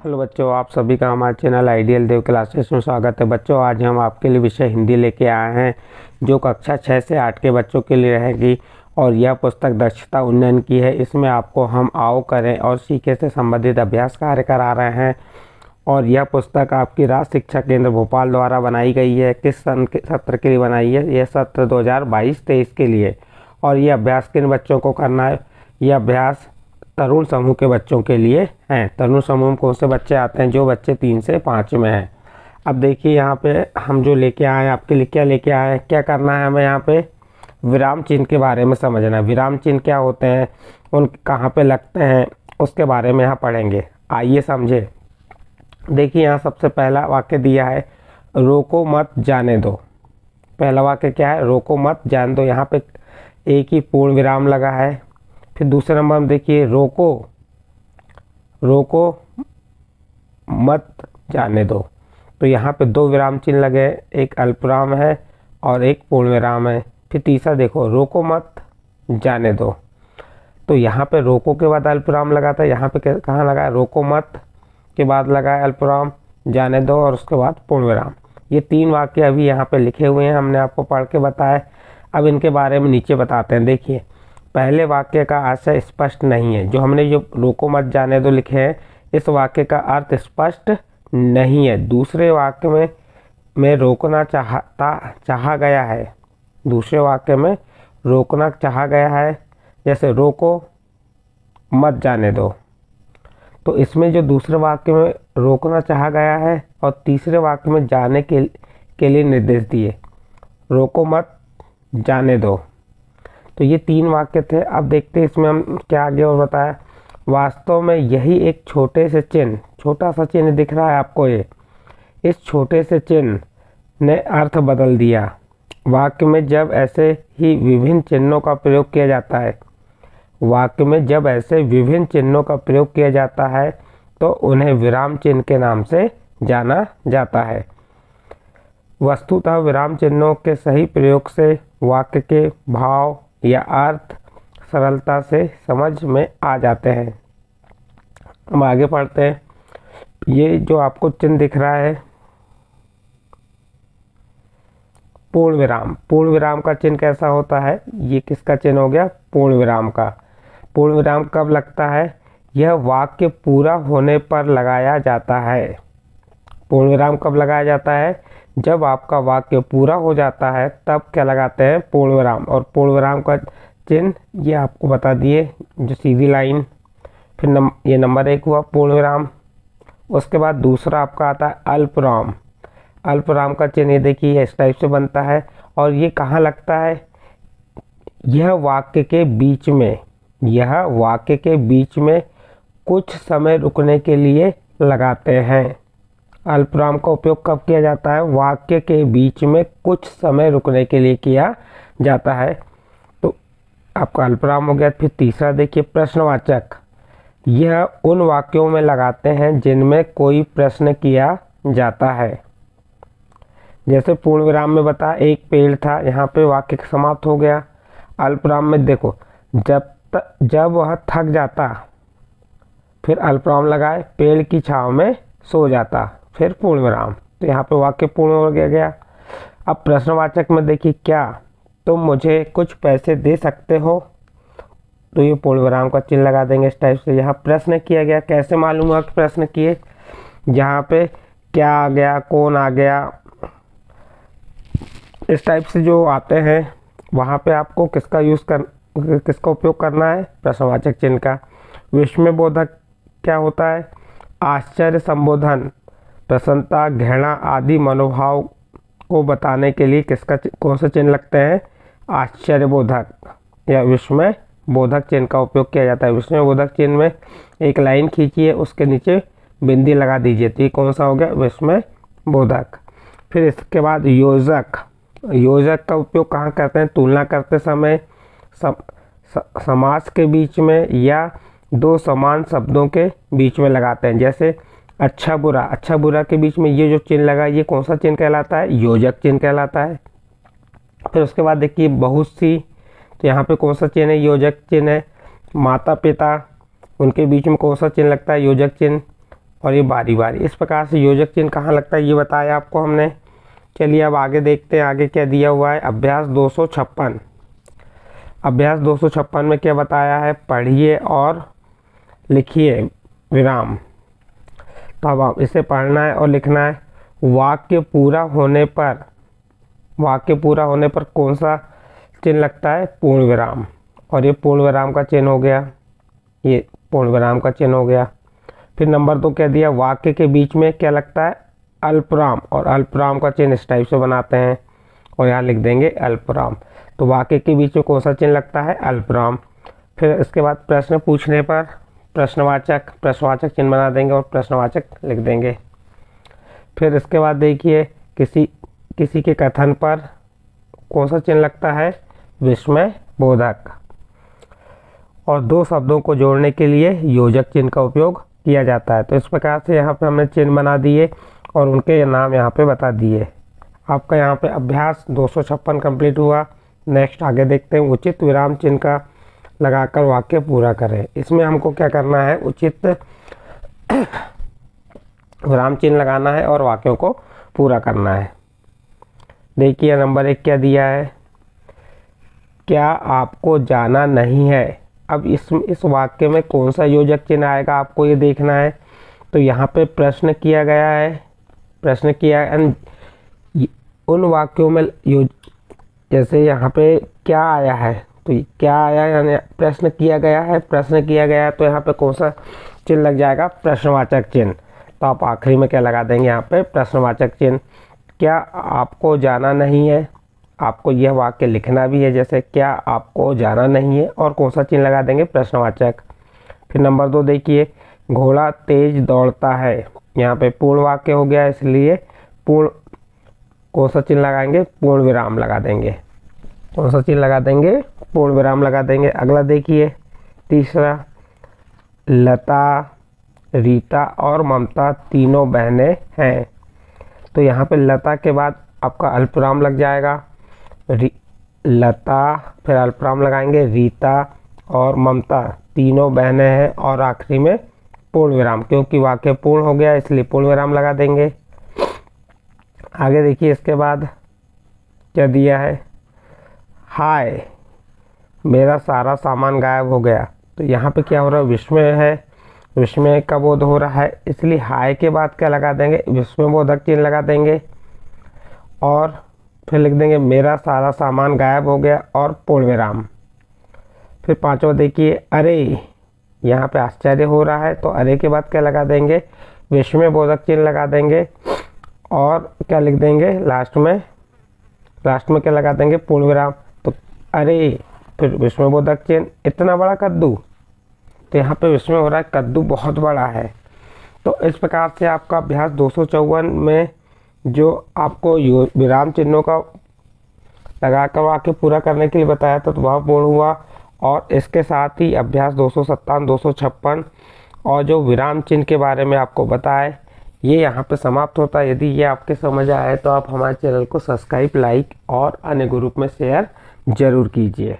Hello बच्चों, आप सभी का हमारे चैनल आइडियल देव क्लासेस में स्वागत है। बच्चों, आज हम आपके लिए विषय हिंदी लेके आए हैं जो कक्षा 6 से 8 के बच्चों के लिए रहेगी और यह पुस्तक दक्षता उन्नयन की है। इसमें आपको हम आओ करें और सीखे से संबंधित अभ्यास कार्य करा रहे हैं और यह पुस्तक आपकी राज्य शिक्षा केंद्र भोपाल द्वारा बनाई गई है। किस सत्र के लिए बनाई है? यह सत्र 2022-23 के लिए। और यह अभ्यास किन बच्चों को करना है? यह अभ्यास तरुण समूह के बच्चों के लिए हैं। तरुण समूह में कौन से बच्चे आते हैं? जो बच्चे 3 से 5 में हैं। अब देखिए यहाँ पे हम जो लेके आए हैं आपके लिए, क्या लेके आए हैं, क्या करना है हमें यहाँ पे विराम चिन्ह के बारे में समझना है। विराम चिन्ह क्या होते हैं, उन कहाँ पे लगते हैं, उसके बारे में यहाँ पढ़ेंगे। आइए समझे। देखिए यहाँ सबसे पहला वाक्य दिया है, रोको मत जाने दो। पहला वाक्य क्या है? रोको मत जाने दो। यहाँ पे एक ही पूर्ण विराम लगा है। फिर दूसरे नंबर में देखिए, रोको मत जाने दो। तो यहाँ पे 2 विराम चिन्ह लगे, एक अल्पविराम है और एक पूर्ण विराम है। फिर तीसरा देखो, रोको मत जाने दो। तो यहाँ पे रोको के बाद अल्पविराम लगा था, यहाँ पे कहाँ लगा है? रोको मत के बाद लगा है अल्पविराम, जाने दो और उसके बाद पूर्ण विराम। ये 3 वाक्य अभी यहाँ पे लिखे हुए हैं, हमने आपको पढ़ के बताया। अब इनके बारे में नीचे बताते हैं। देखिए, पहले वाक्य का आशय स्पष्ट नहीं है। जो हमने जो रोको मत जाने दो लिखे हैं, इस वाक्य का अर्थ स्पष्ट नहीं है। दूसरे वाक्य में रोकना चाहा गया है। दूसरे वाक्य में रोकना चाहा गया है, जैसे रोको मत जाने दो। तो इसमें जो दूसरे वाक्य में रोकना चाहा गया है और तीसरे वाक्य में जाने के लिए निर्देश दिए, रोको मत जाने दो। तो ये 3 वाक्य थे। अब देखते हैं इसमें हम क्या आगे और बताया। वास्तव में यही एक छोटा सा चिन्ह दिख रहा है आपको। ये इस छोटे से चिन्ह ने अर्थ बदल दिया। वाक्य में जब ऐसे ही विभिन्न चिन्हों का प्रयोग किया जाता है, वाक्य में जब ऐसे विभिन्न चिन्हों का प्रयोग किया जाता है तो उन्हें विराम चिन्ह के नाम से जाना जाता है। वस्तुतः विराम चिन्हों के सही प्रयोग से वाक्य के भाव या अर्थ सरलता से समझ में आ जाते हैं। हम आगे पढ़ते हैं। ये जो आपको चिन्ह दिख रहा है, पूर्ण विराम। पूर्ण विराम का चिन्ह कैसा होता है? ये किसका चिन्ह हो गया? पूर्ण विराम का। पूर्ण विराम कब लगता है? यह वाक्य पूरा होने पर लगाया जाता है। पूर्ण विराम कब लगाया जाता है? जब आपका वाक्य पूरा हो जाता है तब क्या लगाते हैं? पूर्ण विराम। और पूर्ण विराम का चिन्ह ये आपको बता दिए, जो सीधी लाइन। फिर ये नंबर 1 हुआ पूर्ण विराम। उसके बाद दूसरा आपका आता है अल्पविराम। अल्पविराम का चिन्ह ये देखिए इस टाइप से बनता है और ये कहाँ लगता है? यह वाक्य के बीच में कुछ समय रुकने के लिए लगाते हैं। अल्पविराम का उपयोग कब किया जाता है? वाक्य के बीच में कुछ समय रुकने के लिए किया जाता है। तो आपका अल्पविराम हो गया। फिर तीसरा देखिए, प्रश्नवाचक। यह उन वाक्यों में लगाते हैं जिनमें कोई प्रश्न किया जाता है। जैसे पूर्ण विराम में बता, एक पेड़ था, यहाँ पे वाक्य समाप्त हो गया। अल्पविराम में देखो, जब वह थक जाता, फिर अल्पविराम लगाए, पेड़ की छांव में सो जाता, फिर पूर्ण विराम। तो यहाँ पे वाक्य पूर्ण हो गया। अब प्रश्नवाचक में देखिए, क्या तुम मुझे कुछ पैसे दे सकते हो? तो ये पूर्ण विराम का चिन्ह लगा देंगे इस टाइप से। यहाँ प्रश्न किया गया, कैसे मालूम हुआ कि प्रश्न किए? यहाँ पे क्या आ गया, कौन आ गया, इस टाइप से जो आते हैं वहाँ पे आपको किसका उपयोग करना है? प्रश्नवाचक चिन्ह का। विस्मयबोधक क्या होता है? आश्चर्य संबोधन, प्रसन्नता, घृणा आदि मनोभाव को बताने के लिए कौन से चिन्ह लगते हैं? आश्चर्यबोधक या विस्मयबोधक चिन्ह का उपयोग किया जाता है। विस्मयबोधक चिन्ह में एक लाइन खींचिए, उसके नीचे बिंदी लगा दीजिए। तो ये कौन सा हो गया? विस्मयबोधक। फिर इसके बाद योजक। योजक का उपयोग कहाँ करते हैं? तुलना करते समय, समास के बीच में या 2 समान शब्दों के बीच में लगाते हैं। जैसे अच्छा बुरा के बीच में ये जो चिन्ह लगा, ये कौन सा चिन्ह कहलाता है? योजक चिन्ह कहलाता है। फिर उसके बाद देखिए बहुत सी, तो यहाँ पे कौन सा चिन्ह है? योजक चिन्ह है। माता पिता, उनके बीच में कौन सा चिन्ह लगता है? योजक चिन्ह। और ये बारी बारी। इस प्रकार से योजक चिन्ह कहाँ लगता है ये बताया आपको हमने। चलिए अब आगे देखते हैं आगे क्या दिया हुआ है। अभ्यास 256। अभ्यास 256 में क्या बताया है, पढ़िए और लिखिए विराम। तो अब आप इसे पढ़ना है और लिखना है। वाक्य पूरा होने पर, वाक्य पूरा होने पर कौन सा चिन्ह लगता है, पूर्ण विराम। और ये पूर्ण विराम का चिन्ह हो गया, ये पूर्ण विराम का चिन्ह हो गया। फिर नंबर 2 क्या दिया, वाक्य के बीच में क्या लगता है, अल्पविराम। और अल्पविराम का चिन्ह इस टाइप से बनाते हैं और यहाँ लिख देंगे अल्पविराम। तो वाक्य के बीच में कौन सा चिन्ह लगता है, अल्पविराम। फिर इसके बाद प्रश्न पूछने पर प्रश्नवाचक चिन्ह बना देंगे और प्रश्नवाचक लिख देंगे। फिर इसके बाद देखिए किसी के कथन पर कौन सा चिन्ह लगता है, विस्मय बोधक। और 2 शब्दों को जोड़ने के लिए योजक चिन्ह का उपयोग किया जाता है। तो इस प्रकार से यहाँ पे हमने चिन्ह बना दिए और उनके नाम यहाँ पे बता दिए। आपका यहाँ पे अभ्यास 256 कंप्लीट हुआ। नेक्स्ट आगे देखते हैं, उचित विराम चिन्ह का लगाकर वाक्य पूरा करें। इसमें हमको क्या करना है, उचित विराम चिन्ह लगाना है और वाक्यों को पूरा करना है। देखिए नंबर 1 क्या दिया है, क्या आपको जाना नहीं है। अब इस वाक्य में कौन सा योजक चिन्ह आएगा आपको ये देखना है। तो यहाँ पे प्रश्न किया गया है, प्रश्न किया उन वाक्यों में जैसे यहाँ पे क्या आया है, तो क्या आया यानी प्रश्न किया गया है, प्रश्न किया गया है तो यहाँ पे कौन सा चिन्ह लग जाएगा, प्रश्नवाचक चिन्ह। तो आप आखिरी में क्या लगा देंगे यहाँ पे, प्रश्नवाचक चिन्ह। क्या आपको जाना नहीं है, आपको यह वाक्य लिखना भी है, जैसे क्या आपको जाना नहीं है और कौन सा चिन्ह लगा देंगे, प्रश्नवाचक। फिर नंबर 2 देखिए, घोड़ा तेज दौड़ता है। यहाँ पे पूर्ण वाक्य हो गया, इसलिए पूर्ण कौन सा चिन्ह लगाएंगे, पूर्ण विराम लगा देंगे। कौन सा चिन्ह लगा देंगे, पूर्ण विराम लगा देंगे। अगला देखिए तीसरा, लता, रीता और ममता तीनों बहनें हैं। तो यहाँ पे लता के बाद आपका अल्पविराम लग जाएगा, लता, फिर अल्पविराम लगाएंगे, रीता और ममता तीनों बहनें हैं और आखिरी में पूर्ण विराम, क्योंकि वाक्य पूर्ण हो गया इसलिए पूर्ण विराम लगा देंगे। आगे देखिए इसके बाद क्या दिया है, हाय मेरा सारा सामान गायब हो गया। तो यहाँ पे क्या हो रहा है, विस्मय है, विस्मय का बोध हो रहा है, इसलिए हाय के बाद क्या लगा देंगे, विस्मय बोधक चिन्ह लगा देंगे और फिर लिख देंगे मेरा सारा सामान गायब हो गया और पूर्ण विराम। फिर 5वां देखिए, अरे यहाँ पे आश्चर्य हो रहा है, तो अरे के बाद क्या लगा देंगे, विस्मय बोधक चिन्ह लगा देंगे और क्या लिख देंगे लास्ट में क्या लगा देंगे, पूर्ण विराम। तो अरे फिर विस्मय बोधक चिन्ह, इतना बड़ा कद्दू, तो यहाँ पे विस्मय हो रहा है, कद्दू बहुत बड़ा है। तो इस प्रकार से आपका अभ्यास 254 में जो आपको विराम चिन्हों का लगाकर वाक्य पूरा करने के लिए बताया था तो वह पूर्ण हुआ। और इसके साथ ही अभ्यास 257, 256 और जो विराम चिन्ह के बारे में आपको बताए ये यहाँ पे समाप्त होता है। यदि ये आपके समझ आए तो आप हमारे चैनल को सब्सक्राइब, लाइक और अन्य ग्रुप में शेयर ज़रूर कीजिए।